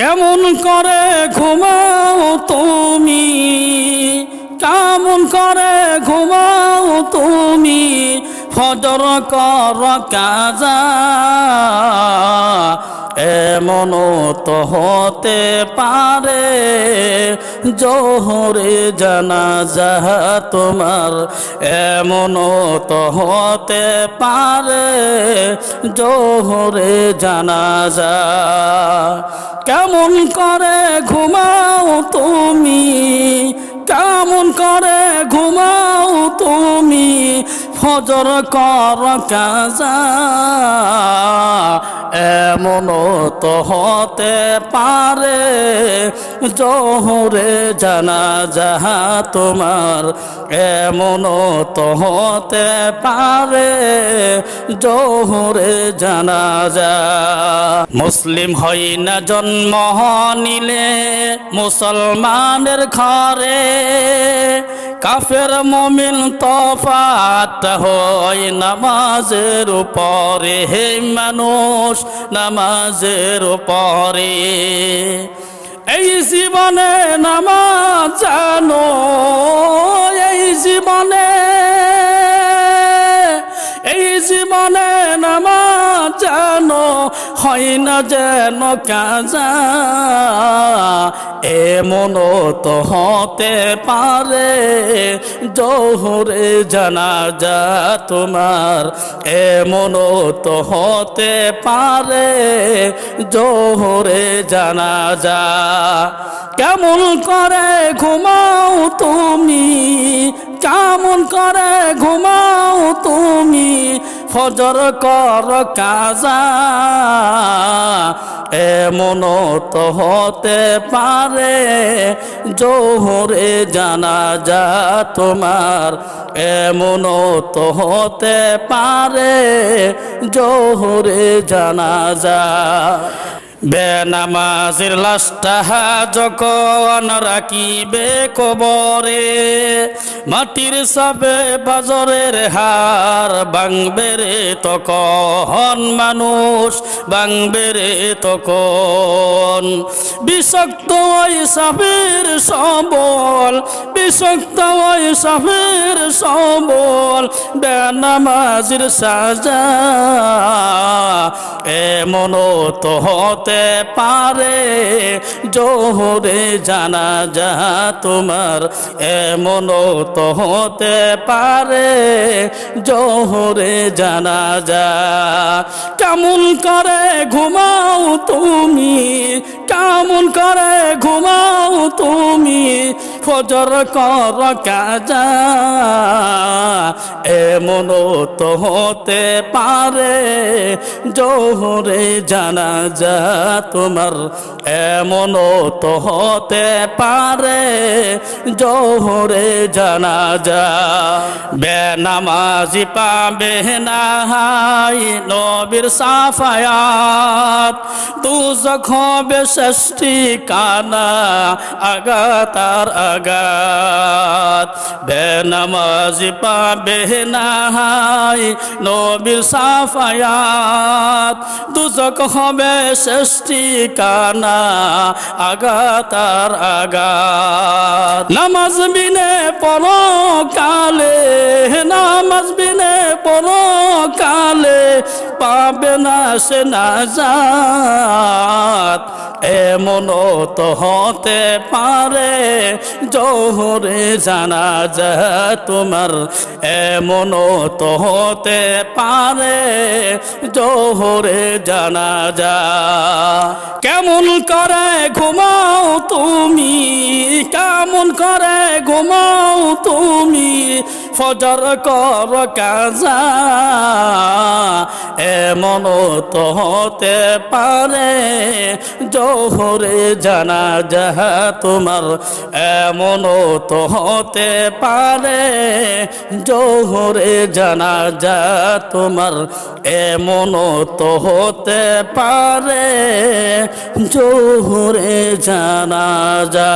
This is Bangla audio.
কেমন করে ঘুমাও তুমি, কেমন করে ঘুমাও তুমি, ফজর কর কাজা। এমনও তো হতে পারে জোহরে জানাজা তোমার, এমনও তো হতে পারে জোহরে জানাজা। কেমন করে ঘুমাও তুমি, কেমন করে ঘুমাও তুমি, ফজর কর কাজা। এমনও তো হতে পারে জোহরে জানাজা তোমার, এমনও তো হতে পারে জোহরে জানাজা। মুসলিম হই না জন্ম নিলে মুসলমানের ঘরে, কাফের মুমিন তফাৎ হয় নামাজের উপরে। হে মানুষ নামাজের উপরে, এই জীবনে নামাজ জানো, এই জীবনে, এই জীবনে নামাজ জানো, হয় না যেন কাজা। এমনও তো হতে পারে জোহরে জানাজা তোমার, এমনও তো হতে পারে জোহরে জানাজা। কেমন করে ঘুমাও তুমি, কেমন করে ঘুমাও তুমি, ফজর কর কাজা। এমনও তো হতে পারে জোহরে জানাজা তোমার, এমনও তো হতে পারে জোহরে জানাজা। বেনামাজির লাশটা যখন রাখিবে কবরে, মাটির সবে বাজরের হার ভাঙবে রে তখন মানুষ, ভাঙবে রে তখন। বিষাক্ত ওই সাপের সবল, বিষাক্ত ওই সাপের সবল, বেনামাজির সাজা। এমনও তো হতে পারে জোহরে জানাজা তোমার, এমনও তো হতে পারে জোহরে জানাজা। কেমন করে ঘুমাও তুমি, কেমন করে ঘুমাও তুমি, ফজর কর কাজা। এমনও তো হতে পারে জোহরে জানাজা তোমার, এমনও তো হতে পারে জোহরে জানাজা। বেনামাজি পাবে না নবীর সাফায়াত, দুজখ হবে শেষ ঠিকানা আঘাত আর আঘাত। বেনামাজি পাবে না নবীর সাফায়াত, দুজখ হবে শেষ ঠিকানা আঘাত আর আঘাত। নামাজ বিনে পরকালে, নামাজ বিনে পরকালে পাবে না সে নাজাত। এমনও তো হতে পারে জোহরে জানাজা তোমার, এমনও তো হতে পারে জোহরে জানাজা। কেমন করে ঘুমাও তুমি, কেমন করে ঘুমাও তুমি, ফজর কর কাজা। এমনও তো হতে পারে জোহরে জানাজা তোমার, এমনও তো হতে পারে জোহরে জানাজা তোমার, এমনও তো হতে পারে জোহরে জানাজা।